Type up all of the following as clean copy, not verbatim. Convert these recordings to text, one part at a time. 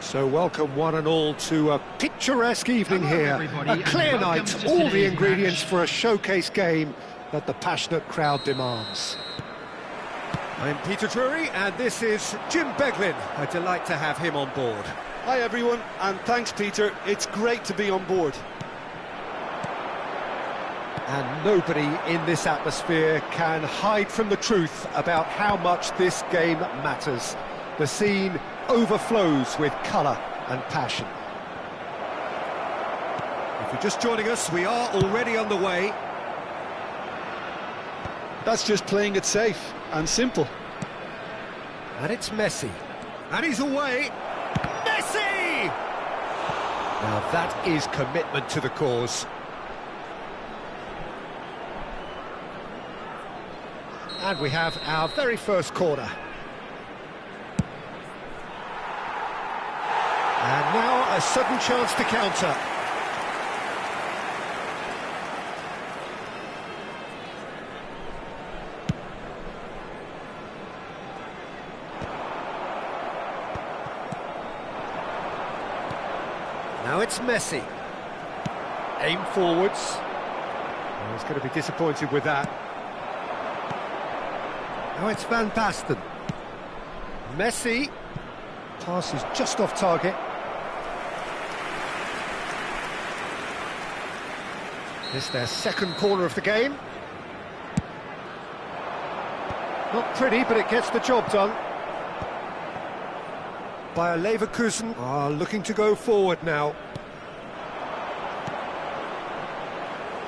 So welcome one and all to a picturesque evening here, a clear night, all the ingredients for a showcase game that the passionate crowd demands. I'm Peter Drury and this is Jim Beglin. A delight to have him on board. Hi everyone, and thanks Peter, it's great to be on board. And nobody in this atmosphere can hide from the truth about how much this game matters. The scene overflows with colour and passion. If you're just joining us, we are already underway. That's just playing it safe and simple. And it's Messi. And he's away. Messi! Now that is commitment to the cause. And we have our very first corner. And now a sudden chance to counter. Now it's Messi. Aim forwards. Oh, he's going to be disappointed with that. Now it's Van Basten. Messi. Pass is just off target. This is their second corner of the game. Not pretty, but it gets the job done. Bayer Leverkusen are looking to go forward now.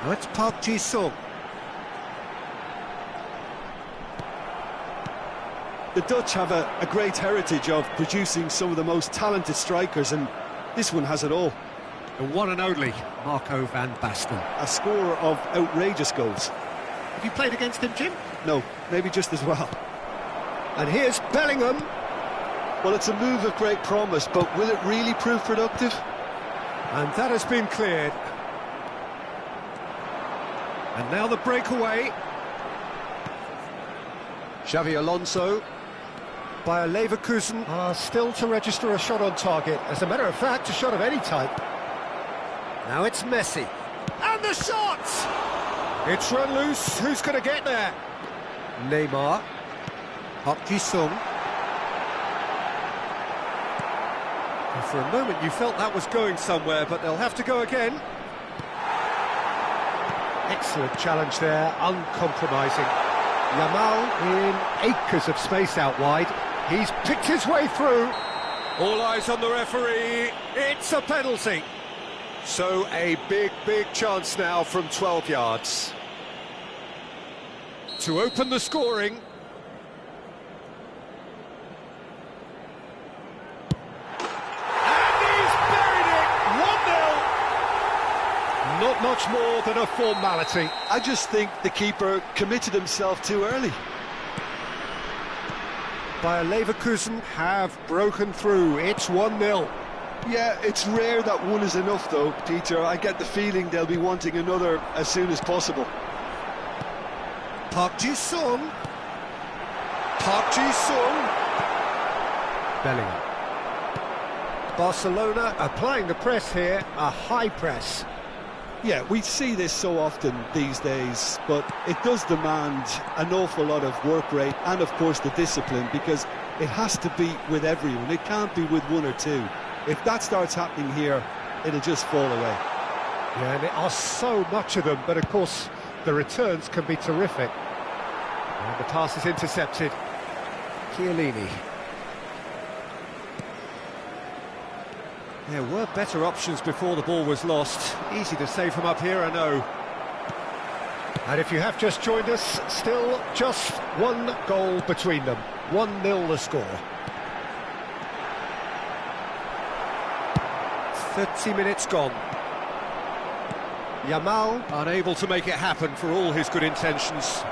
Now it's Park Ji-sung. The Dutch have a great heritage of producing some of the most talented strikers, and this one has it all. The one and only Marco van Basten. A scorer of outrageous goals. Have you played against him, Jim? No, maybe just as well. And here's Bellingham. Well, it's a move of great promise, but will it really prove productive? And that has been cleared. And now the breakaway. Xavi Alonso. Bayer Leverkusen are still to register a shot on target. As a matter of fact, a shot of any type. Now it's Messi. And the shot! It's run loose. Who's going to get there? Neymar. Park Ji-sung. For a moment you felt that was going somewhere, but they'll have to go again. Excellent challenge there, uncompromising. Yamal in acres of space out wide. He's picked his way through. All eyes on the referee. It's a penalty. So a big chance now from 12 yards. To open the scoring. Not much more than a formality. I just think the keeper committed himself too early. Bayer Leverkusen have broken through. It's 1-0. Yeah, it's rare that one is enough though, Peter. I get the feeling they'll be wanting another as soon as possible. Park Ji-sung. Park Ji-sung. Bellingham. Barcelona applying the press here, a high press. Yeah, we see this so often these days, but it does demand an awful lot of work rate and, of course, the discipline, because it has to be with everyone. It can't be with one or two. If that starts happening here, it'll just fall away. Yeah, and there are so much of them, but, of course, the returns can be terrific. And the pass is intercepted. Chiellini. There were better options before the ball was lost. Easy to save from up here, I know. And if you have just joined us, still just one goal between them. 1-0 the score. 30 minutes gone. Yamal unable to make it happen for all his good intentions.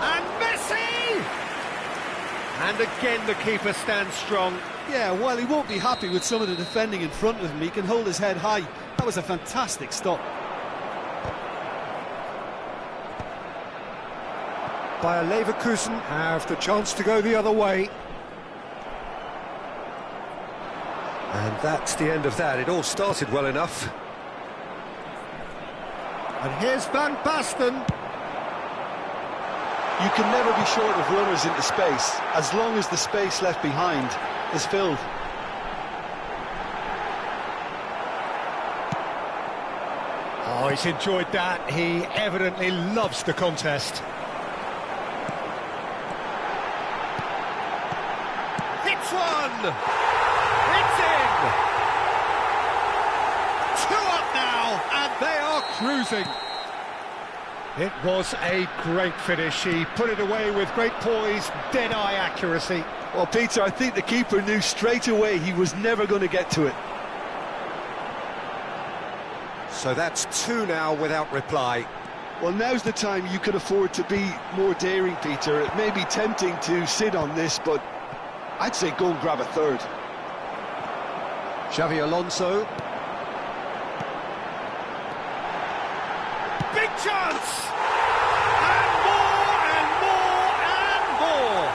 And Messi! And again the keeper stands strong. Yeah, well, he won't be happy with some of the defending in front of him. He can hold his head high. That was a fantastic stop. Bayer Leverkusen have the chance to go the other way. And that's the end of that. It all started well enough. And here's Van Basten. You can never be short of runners into space, as long as the space left behind is filled. Oh, he's enjoyed that. He evidently loves the contest. Hits one! It's in! 2 up now, and they are cruising. It was a great finish. He put it away with great poise, dead-eye accuracy. Well, Peter, I think the keeper knew straight away he was never going to get to it. So that's 2 now without reply. Well, now's the time you could afford to be more daring, Peter. It may be tempting to sit on this, but I'd say go and grab a third. Xavi Alonso. Big chance! And more and more and more!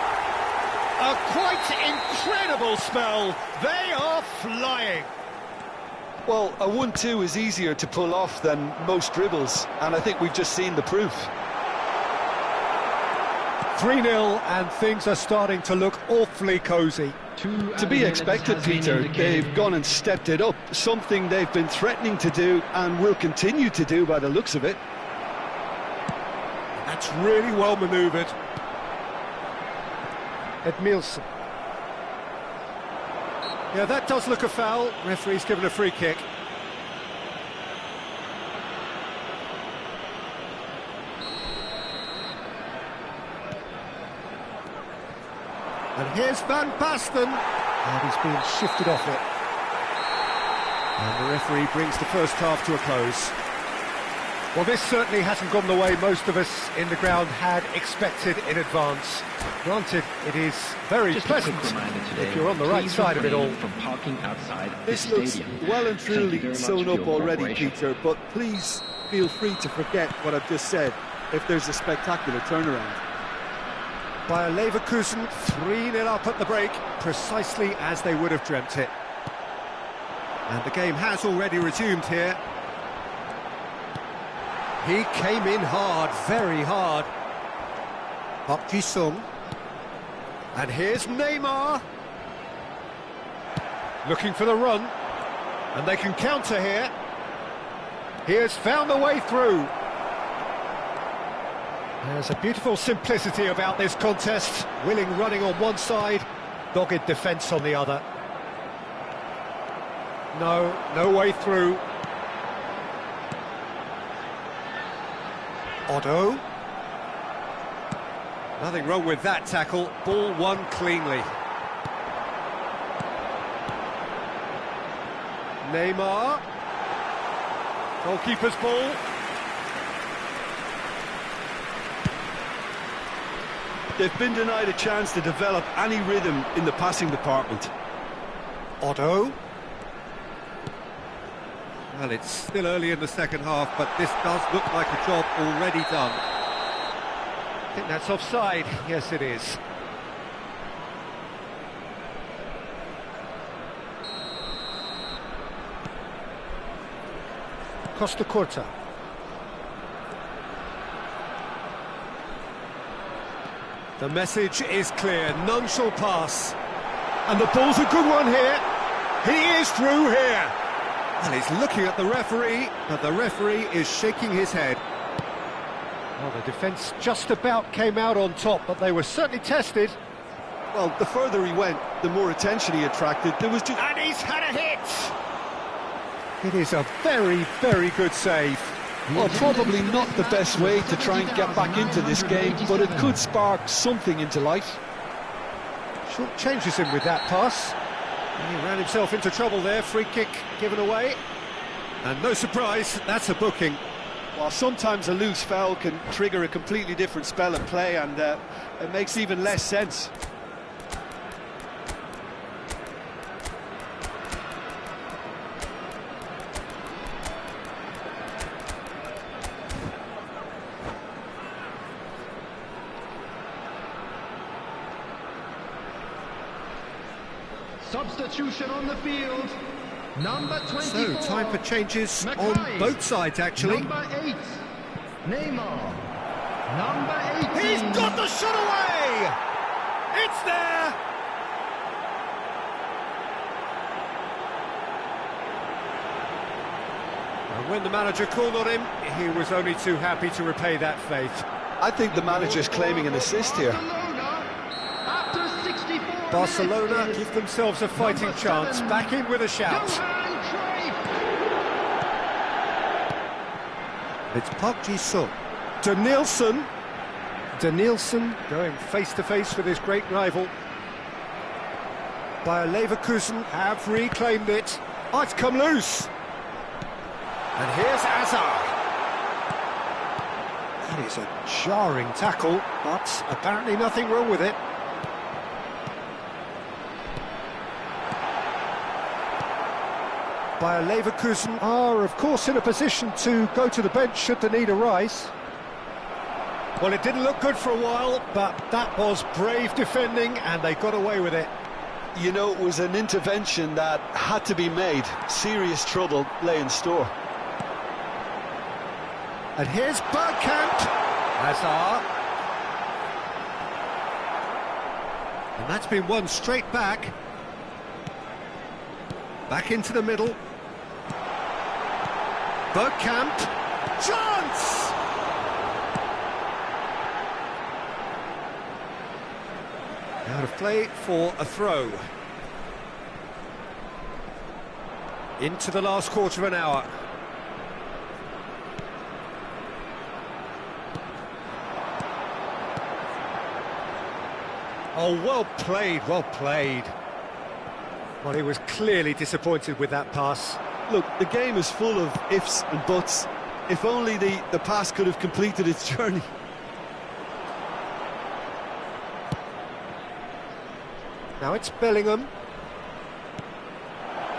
A quite incredible spell. They are flying. Well, a 1-2 is easier to pull off than most dribbles, and I think we've just seen the proof. 3-0, and things are starting to look awfully cosy. To be expected, Peter. They've gone and stepped it up, something they've been threatening to do and will continue to do by the looks of it. That's really well manoeuvred. Edmilson. Yeah, that does look a foul. Referee's given a free kick. And here's Van Basten. And he's being shifted off it. And the referee brings the first half to a close. Well, this certainly hasn't gone the way most of us in the ground had expected in advance. Granted, it is very pleasant if you're on the right side of it all. From parking outside this the looks stadium. well and truly sewn up already, Peter, but please feel free to forget what I've just said if there's a spectacular turnaround. Bayer Leverkusen 3-0 up at the break, precisely as they would have dreamt it. And the game has already resumed here. He came in hard, very hard. Park Ji-sung. And here's Neymar. Looking for the run. And they can counter here. He has found the way through. There's a beautiful simplicity about this contest. Willing running on one side, dogged defence on the other. No way through. Otto. Nothing wrong with that tackle. Ball won cleanly. Neymar. Goalkeeper's ball. They've been denied a chance to develop any rhythm in the passing department. Otto. Well, it's still early in the second half, but this does look like a job already done. I think that's offside. Yes, it is. Costa Curta. The message is clear, none shall pass. And the ball's a good one here. He is through here. And he's looking at the referee, but the referee is shaking his head. Well, the defence just about came out on top, but they were certainly tested. Well, the further he went, the more attention he attracted. There was just... And he's had a hit! It is a very, very good save. Well, probably not the best way to try and get back into this game, but it could spark something into life. Short changes him with that pass. And he ran himself into trouble there, free kick given away. And no surprise, that's a booking. Well, sometimes a loose foul can trigger a completely different spell of play, and it makes even less sense. Substitution on the field. Number 24. So, time for changes on both sides, actually. Number 8, Neymar. Number 18. He's got the shot away! It's there! And when the manager called on him, he was only too happy to repay that faith. I think the manager's claiming an assist here. Barcelona give themselves a fighting chance, back in with a shout. It's Park Ji-sung. Danielson going face-to-face with his great rival. Bayer Leverkusen have reclaimed it. Oh, it's come loose. And here's Azar. That is a jarring tackle, but apparently nothing wrong with it. Bayer Leverkusen are, of course, in a position to go to the bench should the need arise. Well, it didn't look good for a while, but that was brave defending, and they got away with it. You know, it was an intervention that had to be made. Serious trouble lay in store. And here's Bergkamp. Hazard. And that's been won straight back. Back into the middle. Bergkamp. Chance! Out of play for a throw. Into the last quarter of an hour. Oh, well played, well played. Well, he was clearly disappointed with that pass. Look, the game is full of ifs and buts. If only the pass could have completed its journey. Now it's Bellingham.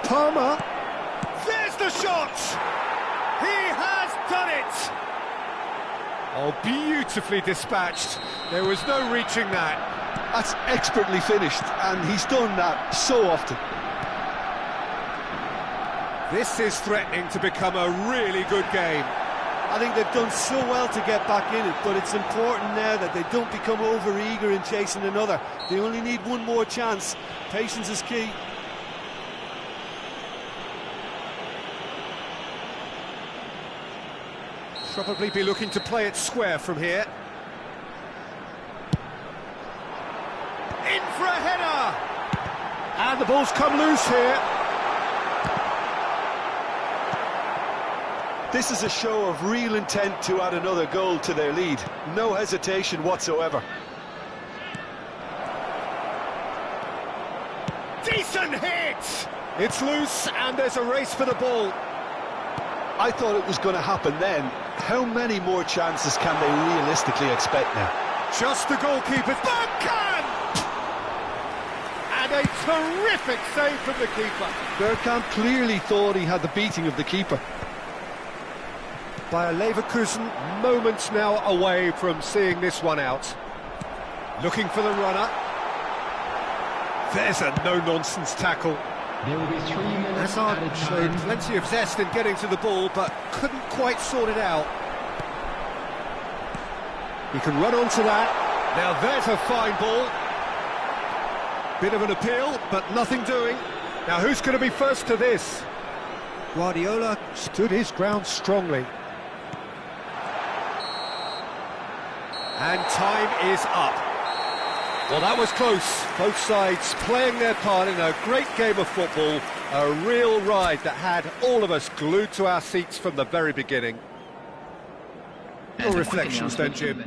Palmer. There's the shot! He has done it! Oh, beautifully dispatched. There was no reaching that. That's expertly finished, and he's done that so often. This is threatening to become a really good game. I think they've done so well to get back in it, but it's important now that they don't become over-eager in chasing another. They only need one more chance. Patience is key. Probably be looking to play it square from here. In for a header! And the ball's come loose here. This is a show of real intent to add another goal to their lead. No hesitation whatsoever. Decent hit! It's loose and there's a race for the ball. I thought it was going to happen then. How many more chances can they realistically expect now? Just the goalkeeper's Bergkamp! And a terrific save from the keeper. Bergkamp clearly thought he had the beating of the keeper. Bayer Leverkusen moments now away from seeing this one out. Looking for the runner. There's a no-nonsense tackle. There will be 3 minutes Hazard showed plenty of zest in getting to the ball, but couldn't quite sort it out. He can run onto that. Now there's a fine ball. Bit of an appeal, but nothing doing. Now who's going to be first to this? Guardiola stood his ground strongly. And time is up. Well, that was close. Both sides playing their part in a great game of football. A real ride that had all of us glued to our seats from the very beginning. Your reflections then, Jim.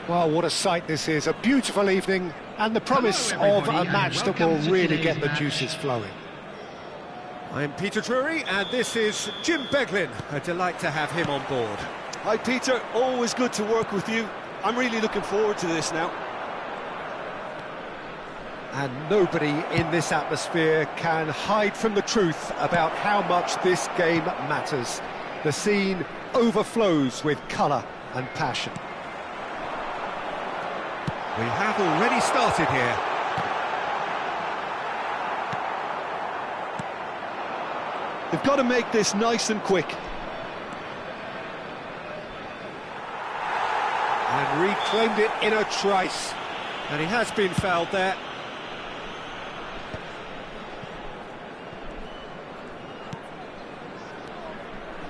Well, what a sight this is. A beautiful evening and the promise of a match that will really get the juices flowing. I'm Peter Drury and this is Jim Beglin. A delight to have him on board. Hi Peter, always good to work with you. I'm really looking forward to this now. And nobody in this atmosphere can hide from the truth about how much this game matters. The scene overflows with colour and passion. We have already started here. They've got to make this nice and quick. And reclaimed it in a trice. And he has been fouled there.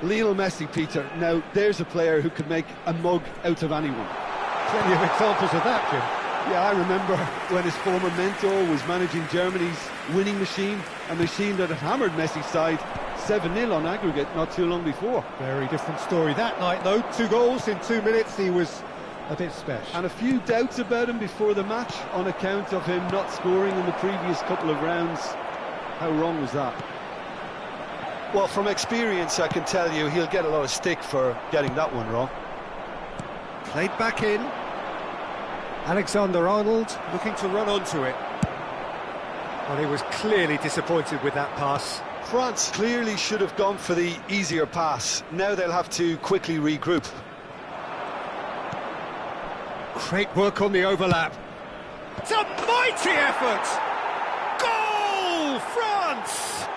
Lionel Messi, Peter. Now, there's a player who could make a mug out of anyone. Plenty of examples of that, Jim. Yeah, I remember when his former mentor was managing Germany's winning machine, a machine that had hammered Messi's side 7-0 on aggregate not too long before. Very different story that night, though. 2 goals in 2 minutes. He was a bit special. And a few doubts about him before the match on account of him not scoring in the previous couple of rounds. How wrong was that? Well, from experience, I can tell you he'll get a lot of stick for getting that one wrong. Played back in. Alexander-Arnold looking to run onto it. Well, he was clearly disappointed with that pass. France clearly should have gone for the easier pass. Now they'll have to quickly regroup. Great work on the overlap. It's a mighty effort! Goal, France!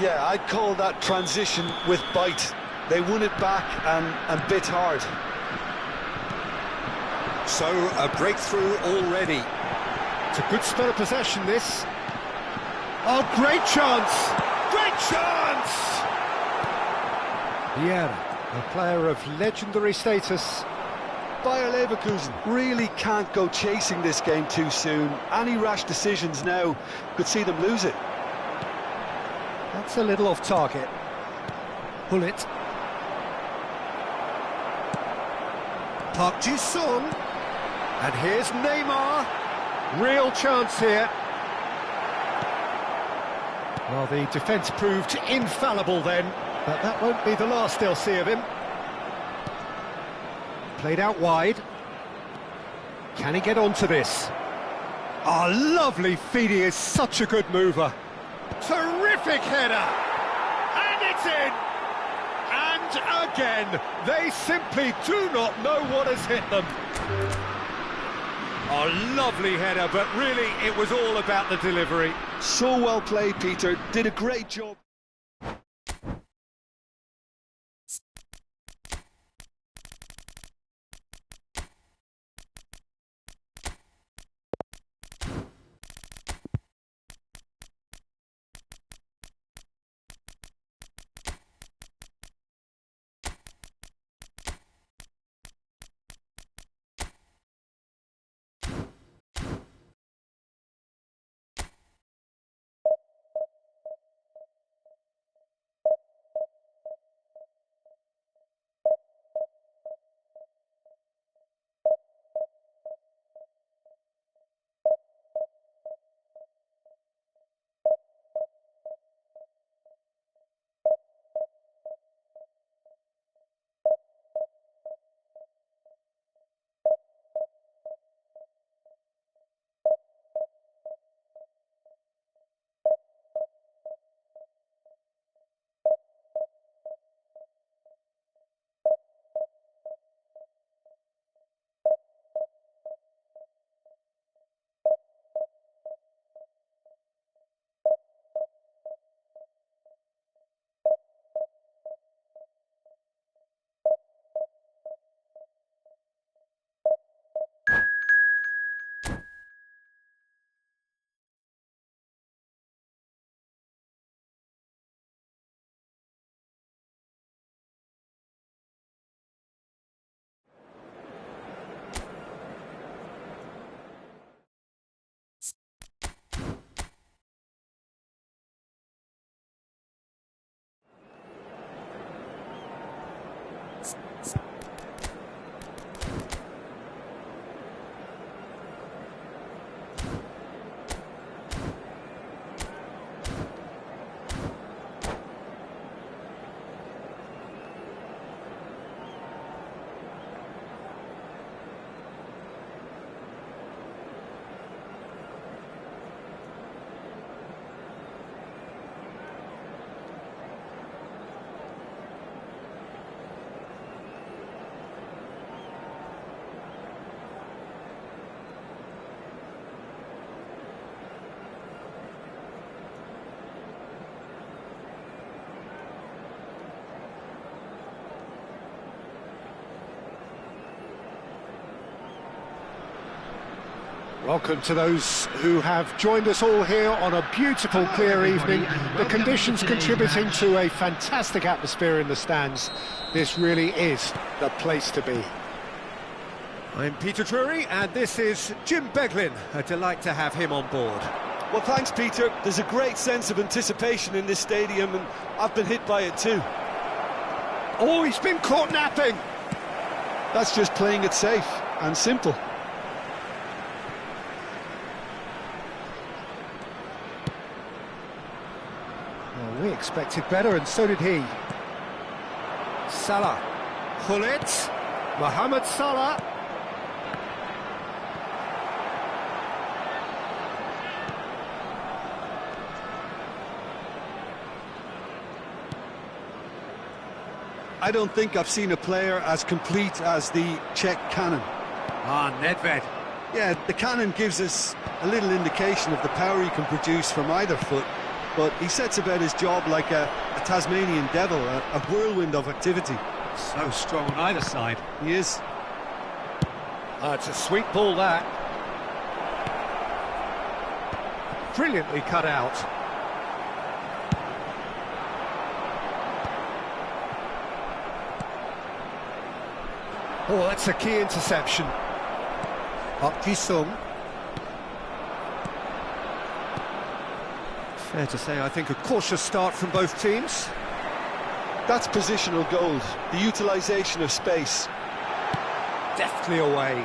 Yeah, I'd call that transition with bite. They won it back and bit hard. So, a breakthrough already. It's a good spell of possession, this. Oh, great chance! Great chance! Vieira, a player of legendary status. Bayer Leverkusen really can't go chasing this game too soon. Any rash decisions now could see them lose it. That's a little off target. Pull it. Park Ji-sung. And here's Neymar. Real chance here. Well, the defence proved infallible then, but that won't be the last they'll see of him. Played out wide. Can he get onto this? Oh, lovely feed. He is such a good mover. Terrific header! And it's in! And again, they simply do not know what has hit them. Oh, lovely header, but really it was all about the delivery. So well played, Peter. Did a great job. Welcome to those who have joined us all here on a beautiful, clear evening. The conditions contributing to a fantastic atmosphere in the stands. This really is the place to be. I'm Peter Drury, and this is Jim Beglin. A delight to have him on board. Well, thanks, Peter. There's a great sense of anticipation in this stadium, and I've been hit by it too. Oh, he's been caught napping! That's just playing it safe and simple. Well, we expected better, and so did he. Salah. Hullet. Mohamed Salah. I don't think I've seen a player as complete as the Czech cannon. Ah, Nedved. Yeah, the cannon gives us a little indication of the power he can produce from either foot, but he sets about his job like a Tasmanian devil, a whirlwind of activity. So strong on either side. He is. It's a sweet ball, that. Brilliantly cut out. Oh, that's a key interception. Park Ji-sung. Fair to say, I think a cautious start from both teams. That's positional gold, the utilisation of space. Deftly away.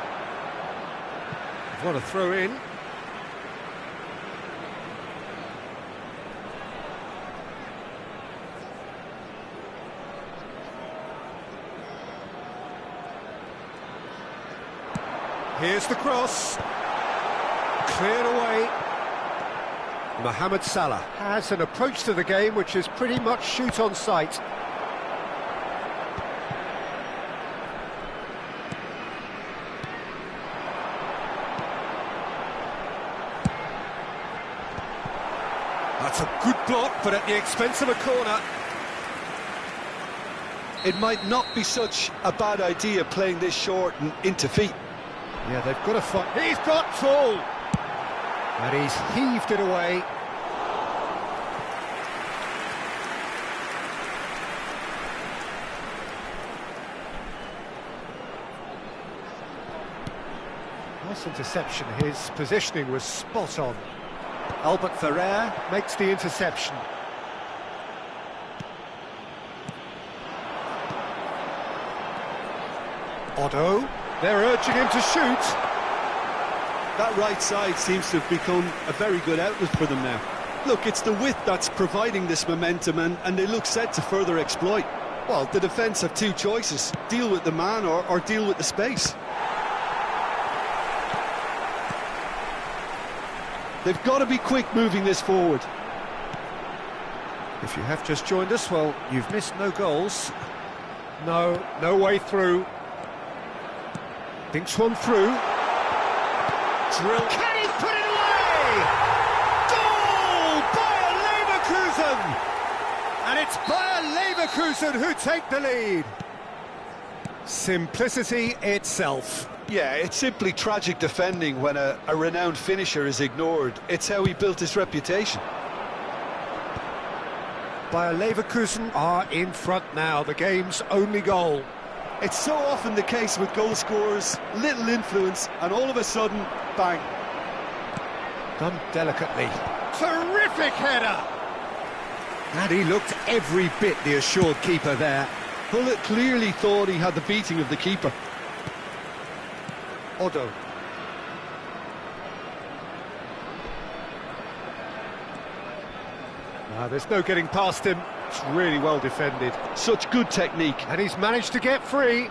What a throw in. Here's the cross. Cleared away. Mohamed Salah has an approach to the game which is pretty much shoot on sight. That's a good block, but at the expense of a corner. It might not be such a bad idea playing this short and into feet. Yeah, they've got to fight. He's got full! And he's heaved it away. Nice interception. His positioning was spot on. Albert Ferrer makes the interception. Otto, they're urging him to shoot. That right side seems to have become a very good outlet for them now. Look, it's the width that's providing this momentum, and they look set to further exploit. Well, the defence have two choices: deal with the man or deal with the space. They've got to be quick moving this forward. If you have just joined us, well, you've missed no goals. No way through. Thinks one through. Drill. Can he put it away? Goal! Bayer Leverkusen! And it's Bayer Leverkusen who take the lead. Simplicity itself. Yeah, it's simply tragic defending when a renowned finisher is ignored. It's how he built his reputation. Bayer Leverkusen are in front now, the game's only goal. It's so often the case with goal scorers, little influence, and all of a sudden, bang. Done delicately. Terrific header! And he looked every bit the assured keeper there. Hullet clearly thought he had the beating of the keeper. Otto. There's no getting past him. It's really well defended. Such good technique. And he's managed to get free.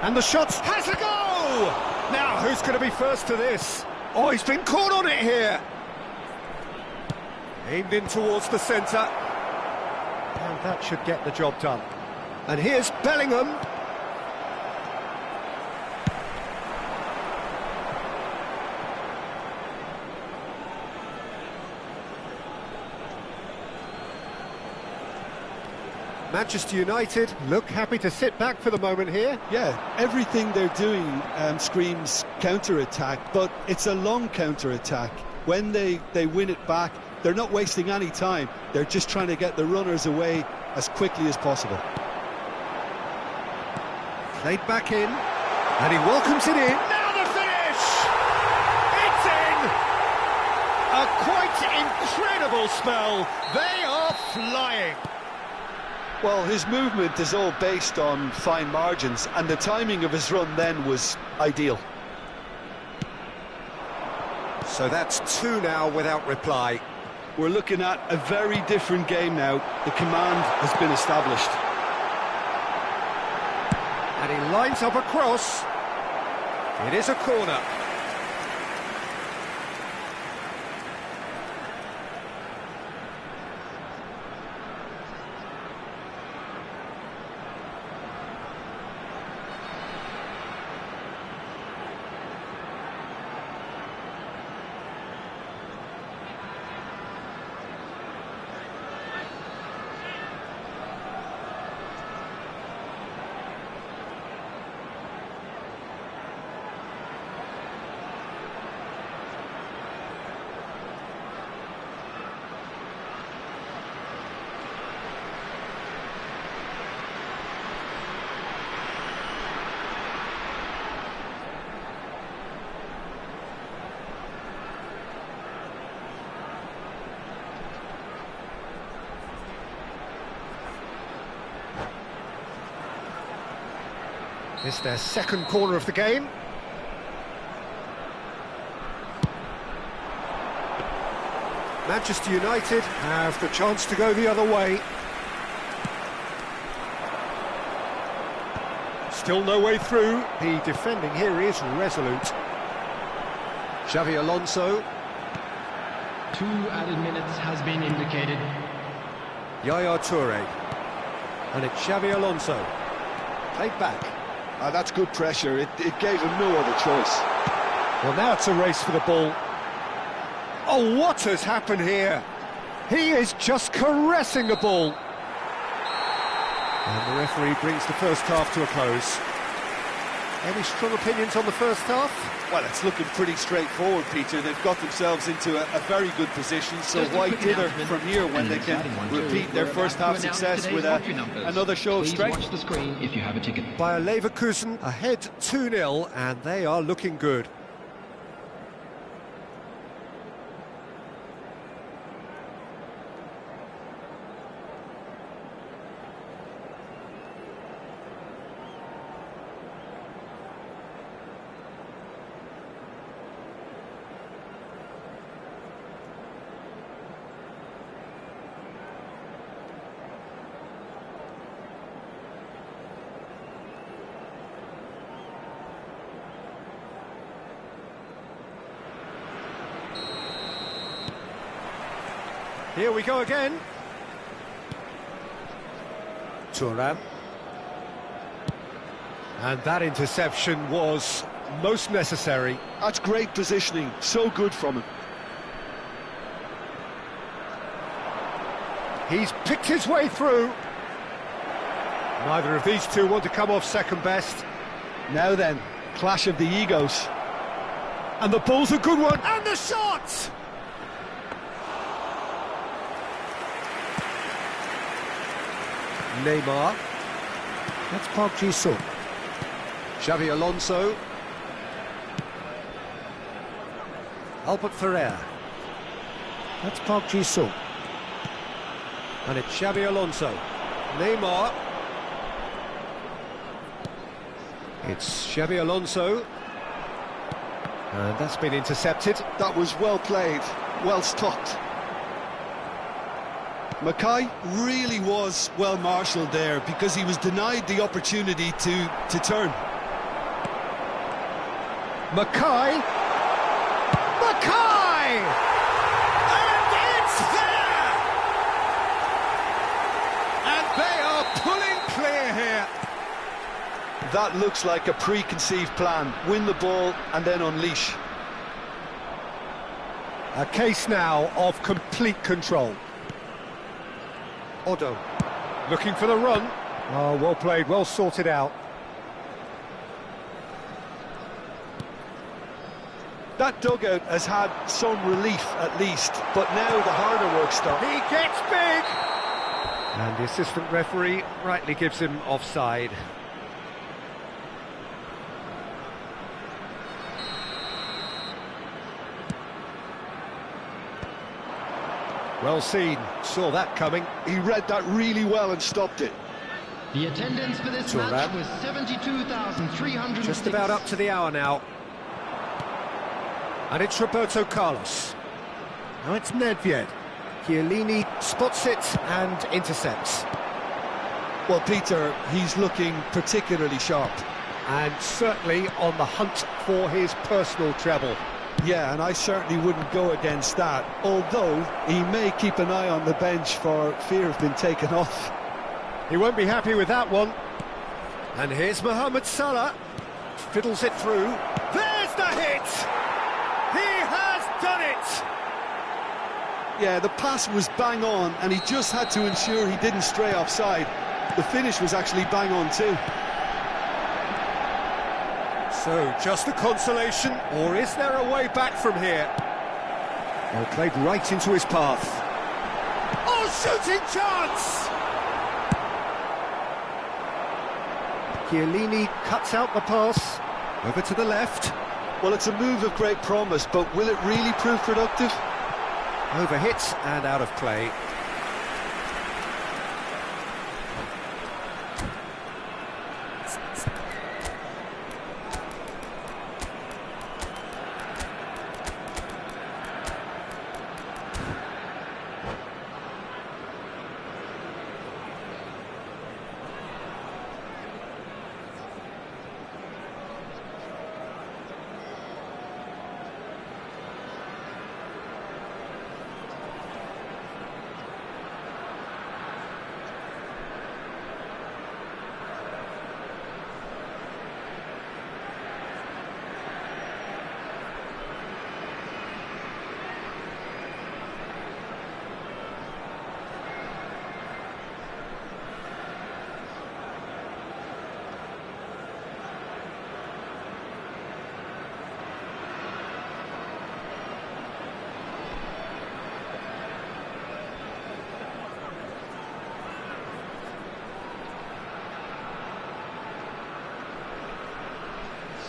And the shot has a go! Now, who's going to be first to this? Oh, he's been caught on it here. Aimed in towards the centre. And that should get the job done. And here's Bellingham. Manchester United look happy to sit back for the moment here. Yeah, everything they're doing screams counter-attack, but it's a long counter-attack. When they win it back, they're not wasting any time. They're just trying to get the runners away as quickly as possible. Played back in, and he welcomes it in. Now the finish! It's in! A quite incredible spell. They are flying. Well, his movement is all based on fine margins, and the timing of his run then was ideal. So that's two now without reply. We're looking at a very different game now. The command has been established. And he lines up a cross. It is a corner. It's their second corner of the game. Manchester United have the chance to go the other way. Still no way through. The defending here is resolute. Xavi Alonso. 2 added minutes has been indicated. Yaya Toure. And it's Xavi Alonso. Played back. That's good pressure. It gave him no other choice. Well, now it's a race for the ball. Oh, what has happened here? He is just caressing the ball. And the referee brings the first half to a close. Any strong opinions on the first half? Well, it's looking pretty straightforward, Peter. They've got themselves into a very good position, so why dither from here when they can repeat their first half success with another show of strength? Watch the screen if you have a ticket. Bayer Leverkusen ahead 2-0, and they are looking good. Here we go again. Thuram. And that interception was most necessary. That's great positioning, so good from him. He's picked his way through. Neither of these two want to come off second best. Now then, clash of the egos. And the ball's a good one. And the shot! Neymar. That's Park Ji-sung. Xavi Alonso. Albert Ferrer. That's Park Ji-sung. And it's Xavi Alonso. Neymar. It's Xavi Alonso. And that's been intercepted. That was well played, well stopped. Mackay really was well marshalled there because he was denied the opportunity to turn. Mackay! Mackay! And it's there! And they are pulling clear here. That looks like a preconceived plan. Win the ball and then unleash. A case now of complete control. Odo, looking for the run. Oh, well played, well sorted out. That dugout has had some relief at least, but now the harder work starts. He gets big! And the assistant referee rightly gives him offside. Well seen, saw that coming. He read that really well and stopped it. The attendance for this match was 72,300. Just about up to the hour now. And it's Roberto Carlos. Now it's Nedved. Chiellini spots it and intercepts. Well, Peter, he's looking particularly sharp. And certainly on the hunt for his personal treble. Yeah, and I certainly wouldn't go against that, although he may keep an eye on the bench for fear of being taken off. He won't be happy with that one. And here's Mohamed Salah. Fiddles it through. There's the hit! He has done it! Yeah, the pass was bang on, and he just had to ensure he didn't stray offside. The finish was actually bang on too. So, just a consolation, or is there a way back from here? Well, played right into his path. Oh, shooting chance! Chiellini cuts out the pass, over to the left. Well, it's a move of great promise, but will it really prove productive? Overhit and out of play.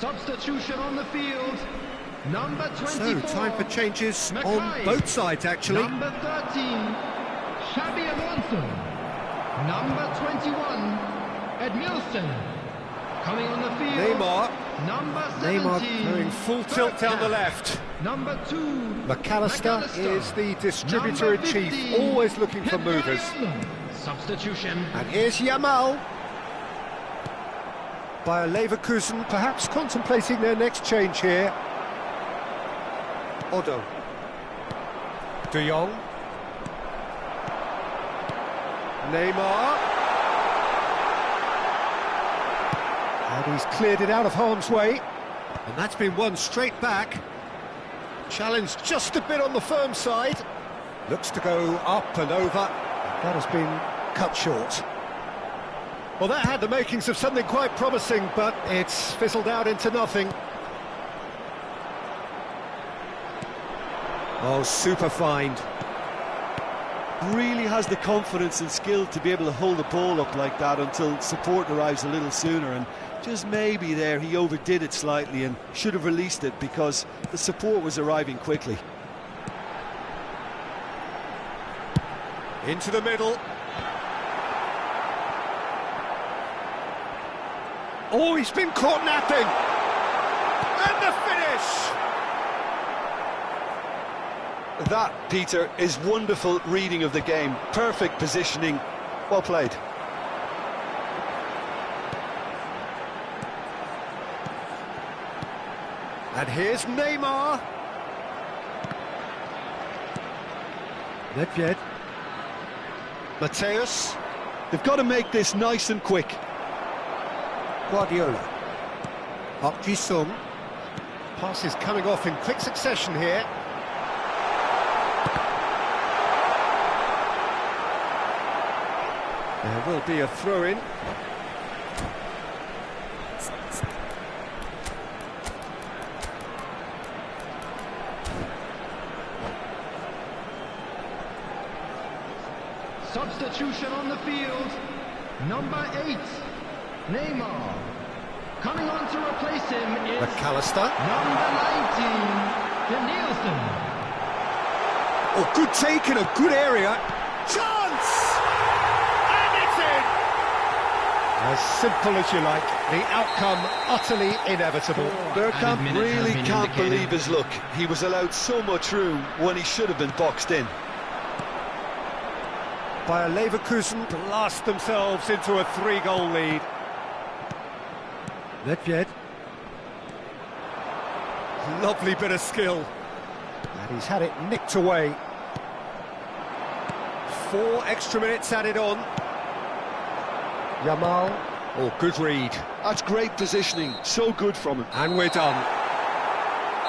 Substitution on the field. Number 24. So, time for changes Mackay. on both sides, actually. Number 13, Xabi Alonso. Number 21, Edmilson. Coming on the field. Neymar. Number 17. Neymar going full tilt down the left. Number 2, McAllister is the distributor in chief, always looking for movers. Substitution. And here's Yamal. Bayer Leverkusen perhaps contemplating their next change here. Otto. De Jong. Neymar. And he's cleared it out of harm's way. And that's been won straight back. Challenge just a bit on the firm side. Looks to go up and over. That has been cut short. Well, that had the makings of something quite promising, but it's fizzled out into nothing. Oh, super find. Really has the confidence and skill to be able to hold the ball up like that until support arrives a little sooner, and just maybe there he overdid it slightly and should have released it because the support was arriving quickly. Into the middle. Oh, he's been caught napping. And the finish! That, Peter, is wonderful reading of the game. Perfect positioning. Well played. And here's Neymar. Nedved. Mateus. They've got to make this nice and quick. Guardiola. Park Ji-sung. Passes coming off in quick succession here. There will be a throw-in. Substitution on the field. Number 8, Neymar. Coming on to replace him is McAllister. number 19, Edmilson. Oh, good take in a good area. Chance! And it's in! As simple as you like. The outcome utterly inevitable. Bergkamp minutes has really been can't indicated. believe his luck. He was allowed so much room when he should have been boxed in. Bayer Leverkusen blast themselves into a 3-goal lead. Nedved. Lovely bit of skill. And he's had it nicked away. 4 extra minutes added on. Yamal. Oh, good read. That's great positioning. So good from him. And we're done.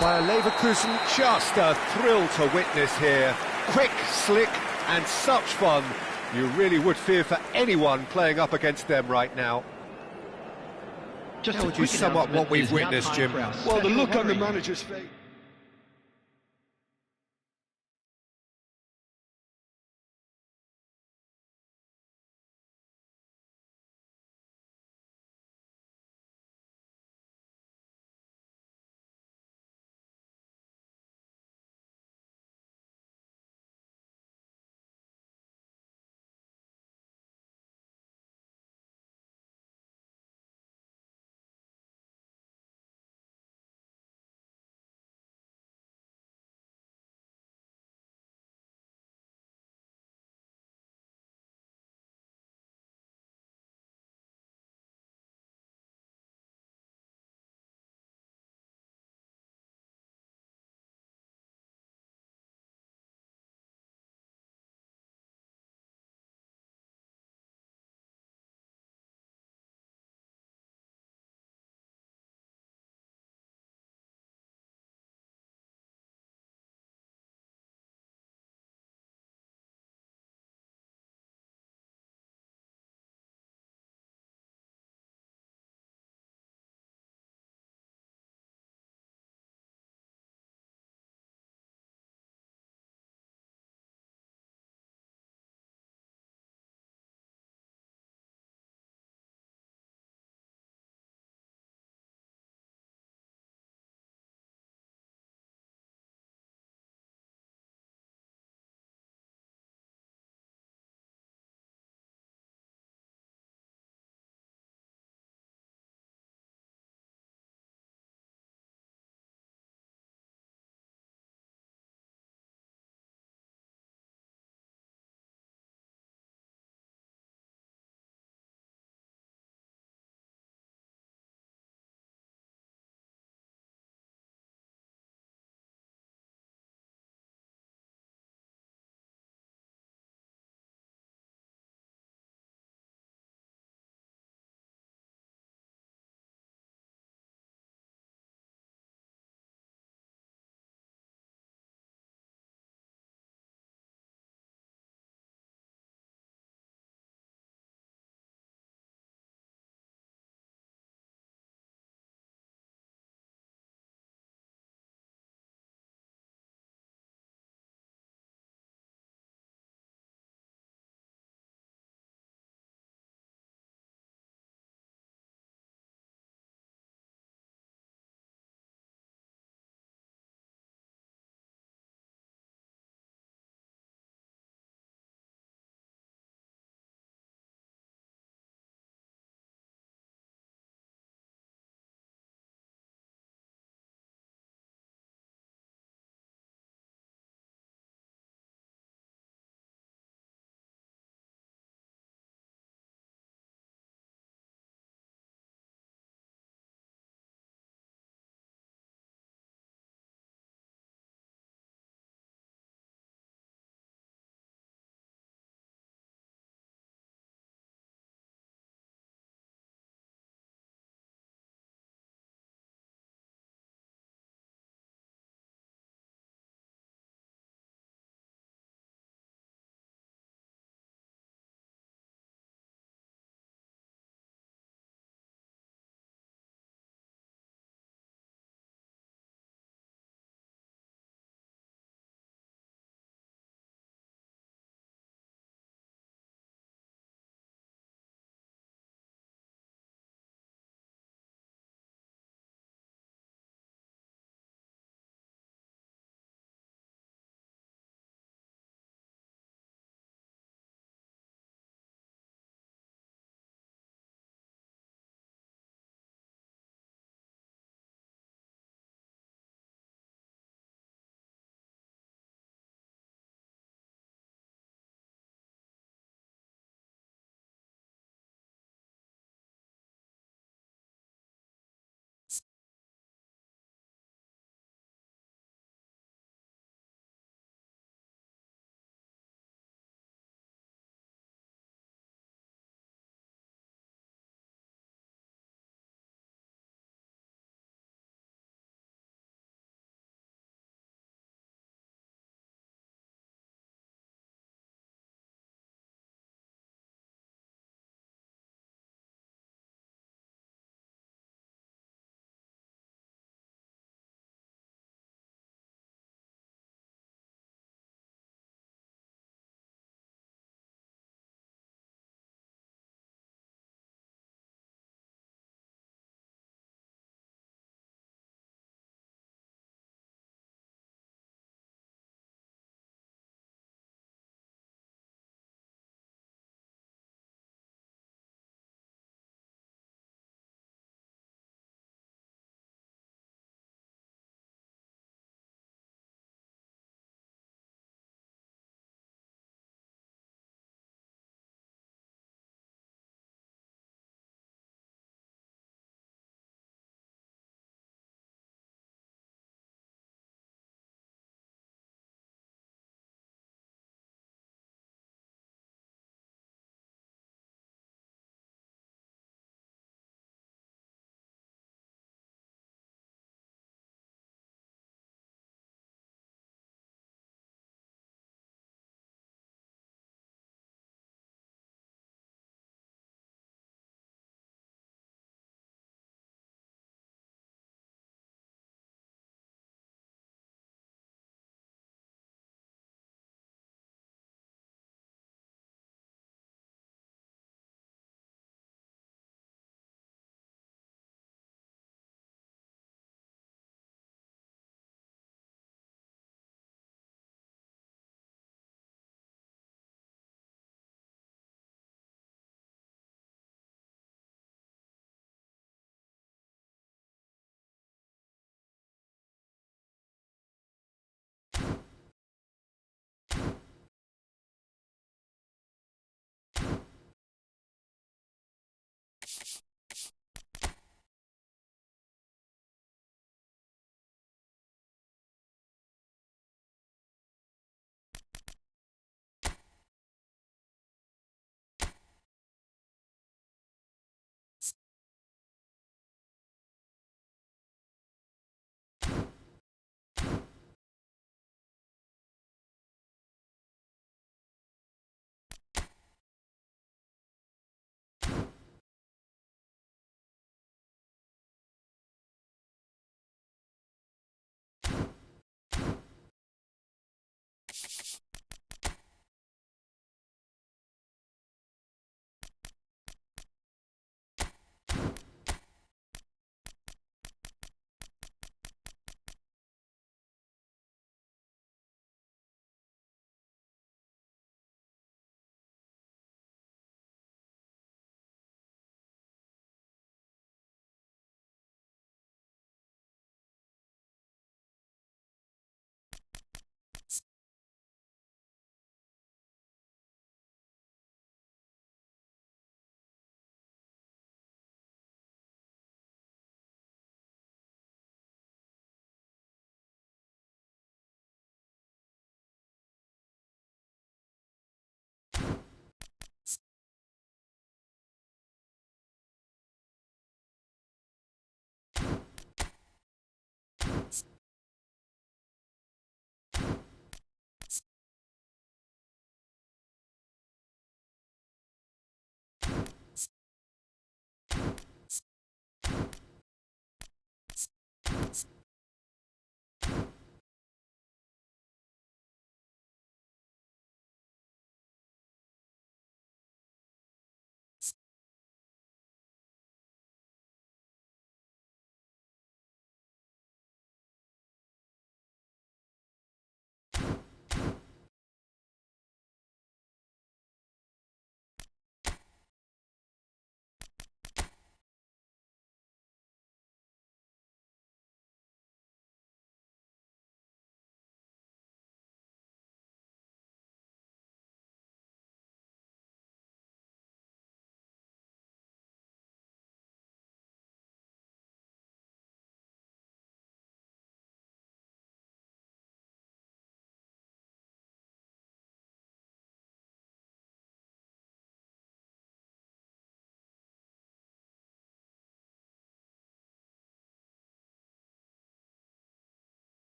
Bayer Leverkusen, just a thrill to witness here. Quick, slick, and such fun. You really would fear for anyone playing up against them right now. Just How a would you quick sum up announcement, what we've it is now witnessed, time Jim? for our Well, the special look on the coverage. manager's face.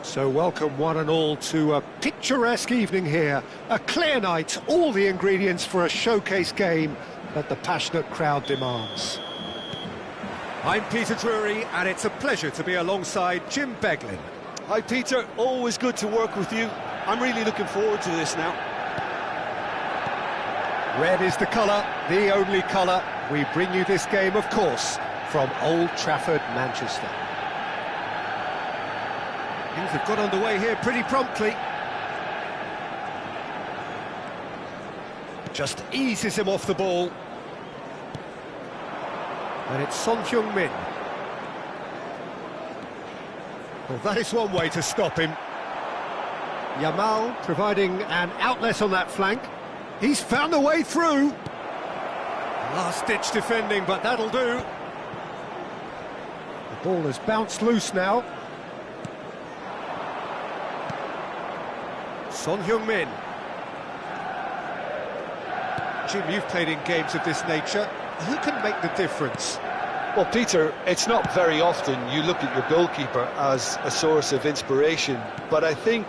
So welcome one and all to a picturesque evening here. A clear night, all the ingredients for a showcase game that the passionate crowd demands. I'm Peter Drury, and it's a pleasure to be alongside Jim Beglin. Hi Peter, always good to work with you. I'm really looking forward to this now. Red is the colour, the only colour. We bring you this game, of course, from Old Trafford, Manchester. Things have got underway here pretty promptly. Just eases him off the ball. And it's Son Heung-min. Well, that is one way to stop him. Yamal providing an outlet on that flank. He's found a way through. Last-ditch defending, but that'll do. The ball has bounced loose now. Son Heung-min. Jim, you've played in games of this nature. Who can make the difference? Well, Peter, it's not very often you look at your goalkeeper as a source of inspiration, but I think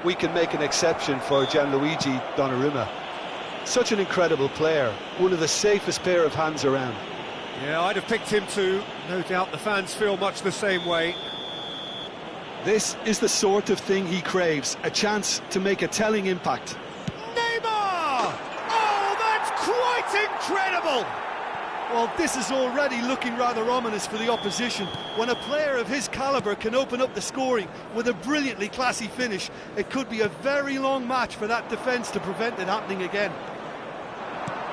we can make an exception for Gianluigi Donnarumma. Such an incredible player, one of the safest pair of hands around. Yeah, I'd have picked him too. No doubt the fans feel much the same way. This is the sort of thing he craves, a chance to make a telling impact. Neymar! Oh, that's quite incredible! Well, this is already looking rather ominous for the opposition. When a player of his calibre can open up the scoring with a brilliantly classy finish, it could be a very long match for that defence to prevent it happening again.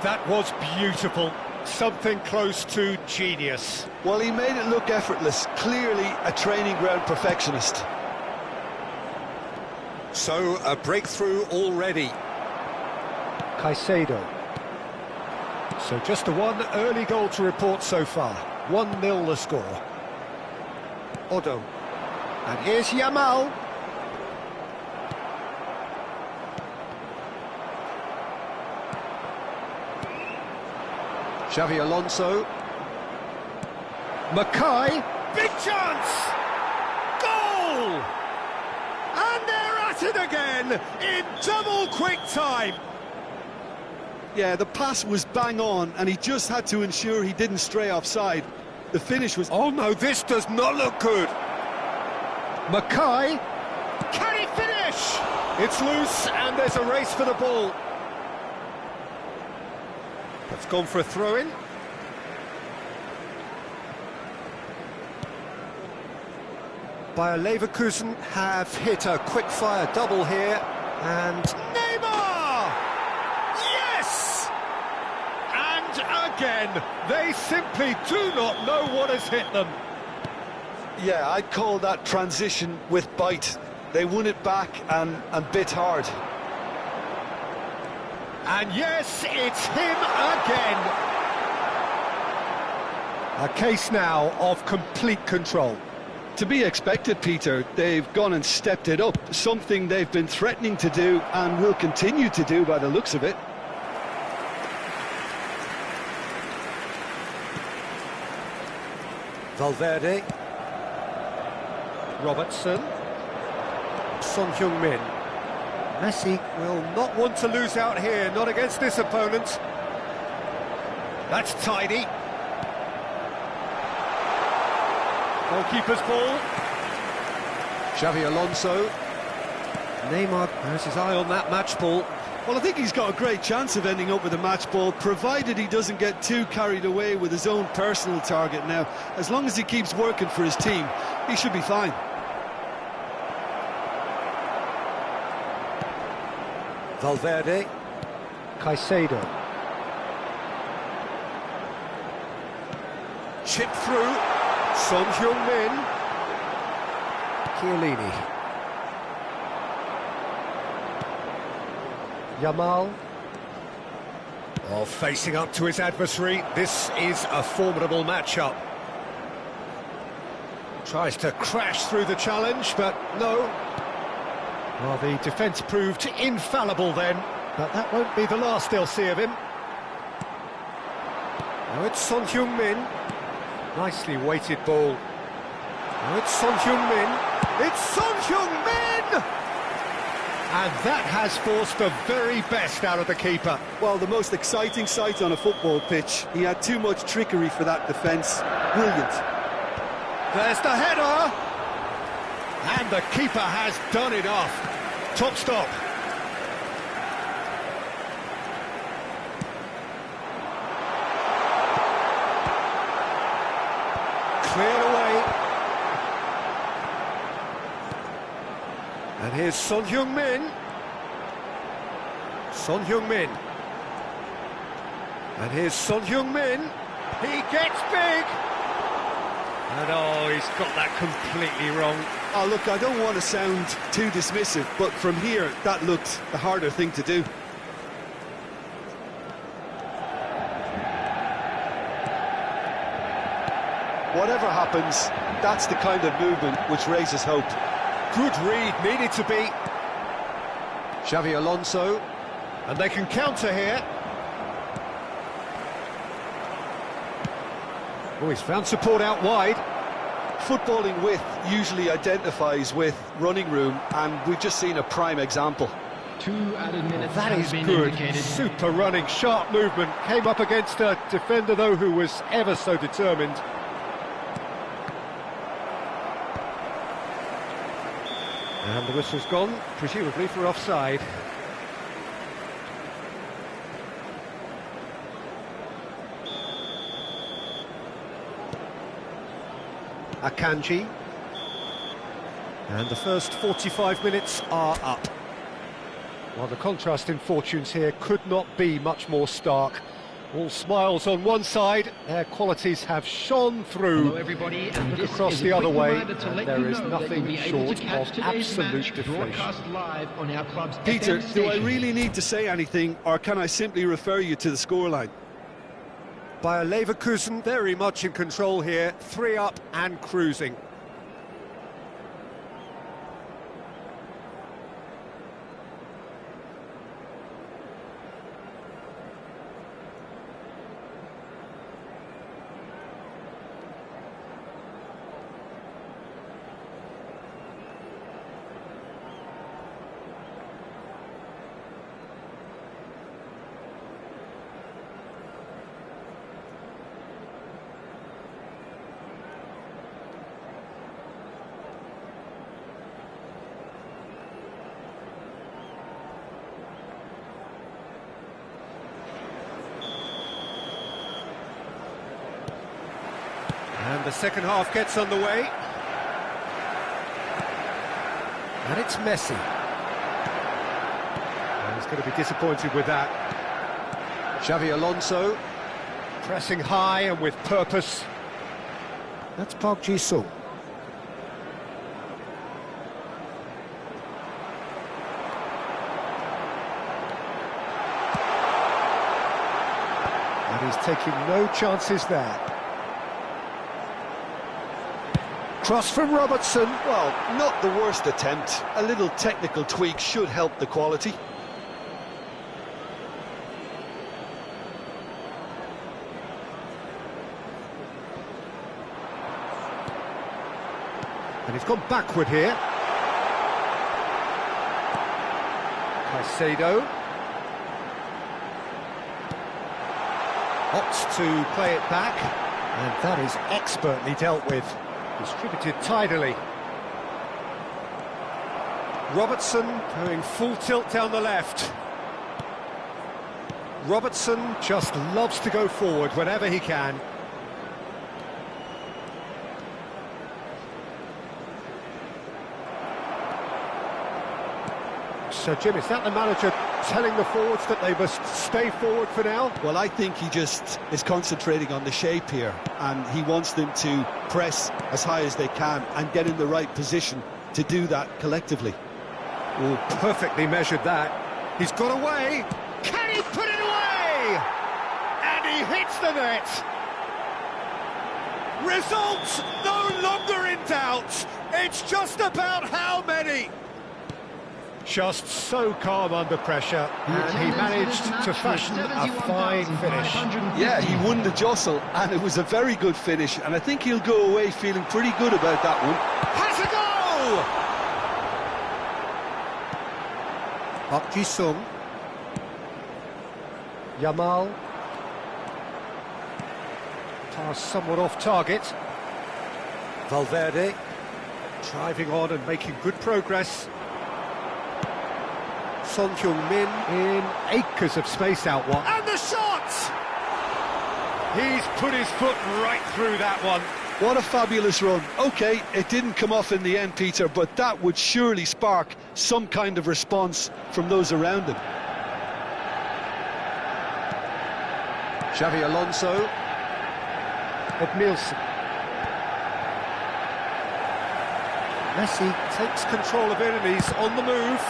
That was beautiful. Something close to genius. Well, he made it look effortless. Clearly a training ground perfectionist. So, a breakthrough already. Caicedo. So just the one early goal to report so far. 1-0 the score. Odo. And here's Yamal. Xavi Alonso. Mackay. Big chance! Goal! And they're at it again in double quick time. Yeah, the pass was bang on, and he just had to ensure he didn't stray offside. The finish was... Oh no, this does not look good. Mackay. Can he finish? It's loose, and there's a race for the ball. That's gone for a throw-in. Bayer Leverkusen have hit a quick-fire double here, and Neymar! Yes! And again, they simply do not know what has hit them. Yeah, I'd call that transition with bite. They won it back and bit hard. And yes, it's him again. A case now of complete control. To be expected, Peter. They've gone and stepped it up, something they've been threatening to do and will continue to do by the looks of it. Valverde. Robertson. Son Heung-min. Messi will not want to lose out here, not against this opponent. That's tidy. Goalkeeper's ball. Xavi Alonso. Neymar has his eye on that match ball. Well, I think he's got a great chance of ending up with a match ball, provided he doesn't get too carried away with his own personal target now. As long as he keeps working for his team, he should be fine. Valverde. Caicedo. Chip through. Son Heung-min. Chiellini. Yamal. Oh, facing up to his adversary. This is a formidable matchup. Tries to crash through the challenge, but no. Well, the defence proved infallible then, but that won't be the last they'll see of him. Now it's Son Heung-min. Nicely weighted ball. Now it's Son Heung-min. It's Son Heung-min! And that has forced the very best out of the keeper. Well, the most exciting sight on a football pitch. He had too much trickery for that defence. Brilliant. There's the header! And the keeper has done enough. Top stop. Cleared away. And here's Son Heung-min. Son Heung-min. And here's Son Heung-min. He gets big. And oh, he's got that completely wrong. Oh, look, I don't want to sound too dismissive, but from here, that looked the harder thing to do. Whatever happens, that's the kind of movement which raises hope. Good read, needed to be. Xavi Alonso, and they can counter here. Oh, he's found support out wide. Footballing width usually identifies with running room, and we've just seen a prime example. 2 added minutes. That has is been good. indicated. Super running, sharp movement. Came up against a defender, though, who was ever so determined. And the whistle's gone, presumably for offside. Akanji. And the first 45 minutes are up. Well, the contrast in fortunes here could not be much more stark. All smiles on one side, their qualities have shone through. Hello everybody, and Look this across is the a other quick way, reminder to and let there you is know that nothing you'll be able short to catch of today's absolute match deflation. broadcast live on our club's Peter, FM do I station. really need to say anything, or can I simply refer you to the scoreline? Bayer Leverkusen very much in control here, 3 up and cruising. And the second half gets underway. And it's Messi. And he's going to be disappointed with that. Xavi Alonso, pressing high and with purpose. That's Park Ji-sung. And he's taking no chances there. Cross from Robertson. Well, not the worst attempt. A little technical tweak should help the quality. And he's gone backward here. Caicedo. Opts to play it back. And that is expertly dealt with. Distributed tidily. Robertson going full tilt down the left. Robertson just loves to go forward whenever he can. So, Jim, is that the manager telling the forwards that they must stay forward for now? Well, I think he just is concentrating on the shape here, and he wants them to press as high as they can and get in the right position to do that collectively. Oh, perfectly measured that. He's got away. Can he put it away? And he hits the net. Results no longer in doubt. It's just about how many. Just so calm under pressure, and he managed to fashion a fine finish. Yeah, he won the jostle, and it was a very good finish, and I think he'll go away feeling pretty good about that one. Has a goal! Park Ji-sung. Yamal. Pass somewhat off target. Valverde. Driving on and making good progress. Son Heung-min in acres of space out wide. And the shot! He's put his foot right through that one. What a fabulous run. OK, it didn't come off in the end, Peter, but that would surely spark some kind of response from those around him. Xavi Alonso. Edmilson. Messi takes control of it and he's on the move.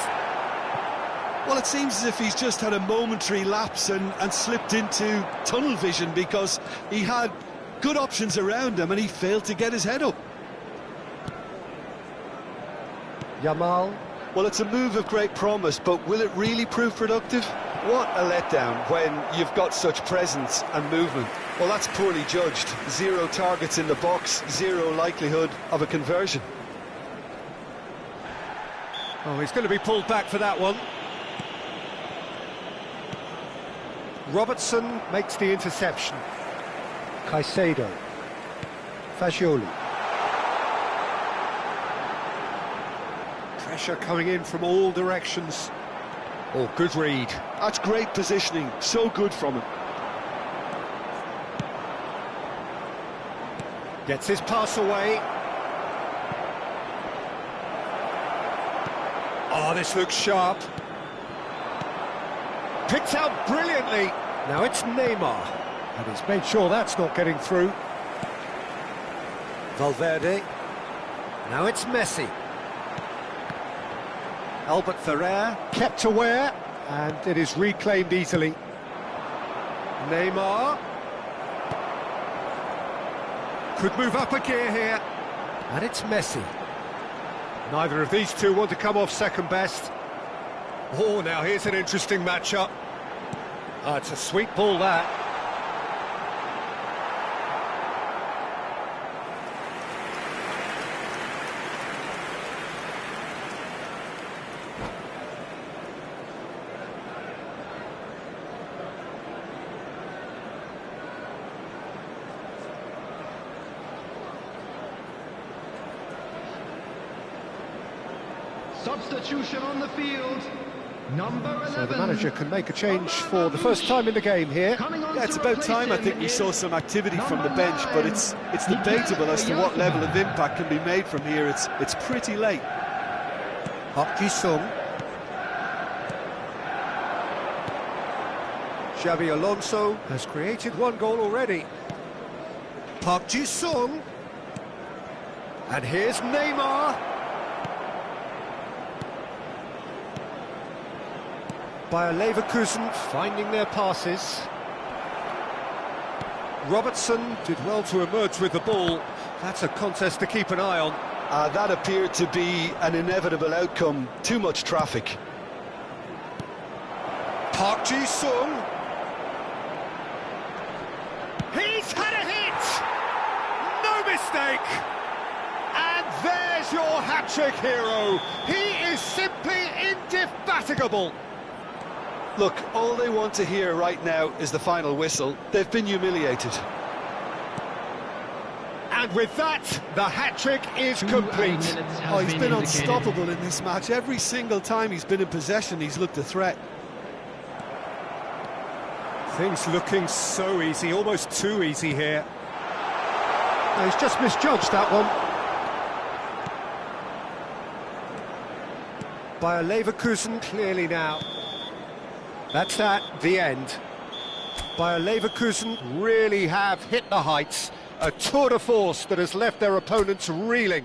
Well, it seems as if he's just had a momentary lapse and slipped into tunnel vision, because he had good options around him and he failed to get his head up. Yamal. Well, it's a move of great promise, but will it really prove productive? What a letdown when you've got such presence and movement. Well, that's poorly judged. 0 targets in the box, 0 likelihood of a conversion. Oh, he's going to be pulled back for that one. Robertson makes the interception. Caicedo. Fagioli. Pressure coming in from all directions. Oh, good read. That's great positioning, so good from him. Gets his pass away. Oh, this looks sharp. Picked out brilliantly. Now it's Neymar. And he's made sure that's not getting through. Valverde. Now it's Messi. Albert Ferrer kept aware, and it is reclaimed easily. Neymar. Could move up a gear here. And it's Messi. Neither of these two want to come off second best. Oh, now here's an interesting matchup. Oh, it's a sweet ball, that. Substitution on the field. Number 11. So the manager can make a change for the first time in the game here. Yeah, it's about time. I think we saw some activity from the bench, but it's debatable as to what level of impact can be made from here. It's pretty late. Park Ji-sung. Xavi Alonso has created one goal already. Park Ji-sung. And here's Neymar. Bayer Leverkusen finding their passes. Robertson did well to emerge with the ball. That's a contest to keep an eye on. That appeared to be an inevitable outcome. Too much traffic. Park Ji-sung. He's had a hit! No mistake! And there's your hat-trick hero. He is simply indefatigable. Look, all they want to hear right now is the final whistle. They've been humiliated. And with that, the hat-trick is complete. Oh, he's been unstoppable in this match. Every single time he's been in possession, he's looked a threat. Things looking so easy, almost too easy here. No, he's just misjudged that one. Bayer Leverkusen clearly now. That's that, the end. Bayer Leverkusen really have hit the heights. A tour de force that has left their opponents reeling.